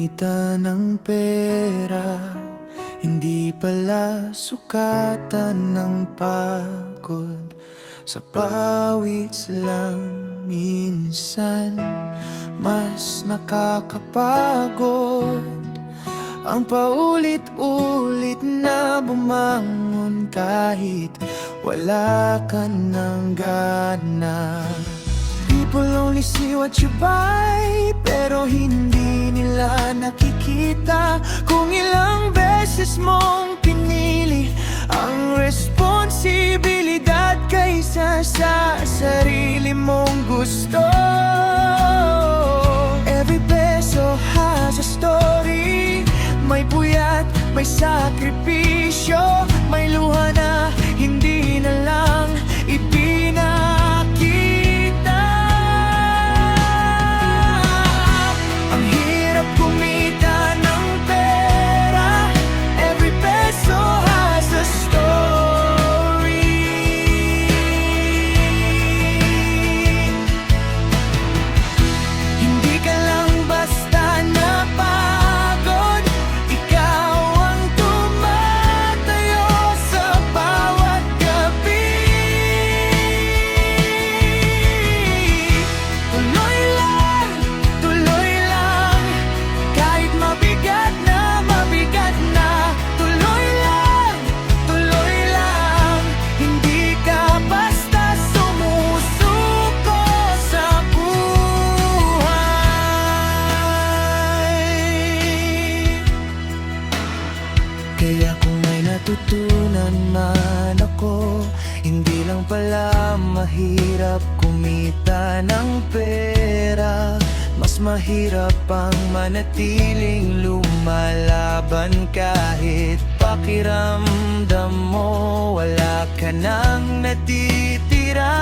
kumita ng pera, hindi pala sukatan ng pagod. Sa pawis lang minsan mas nakakapagod ang paulit-ulit na bumangon kahit wala ka ng gana. People only see what you buy, pero hindi nila nakikita kung ilang beses mong pinili ang responsibilidad kaysa sa sarili mong gusto. Every peso has a story, may puyat, may sakripisyo, may luha na hindi na lang ipinakita. Ang hirap kumita ng pera, every peso has a story. Hindi ka lang basta napagod, ikaw ang tumatayo sa bawat gabi. Tuloy lang, kahit mabigat na, tuloy lang, hindi ka basta sumusuko sa buhay. Kaya kung may natutunan man ako, hindi lang pala mahirap kumita ng pera, mas mahirap ang manatiling lumalaban kahit pakiramdam mo wala ka nang natitira.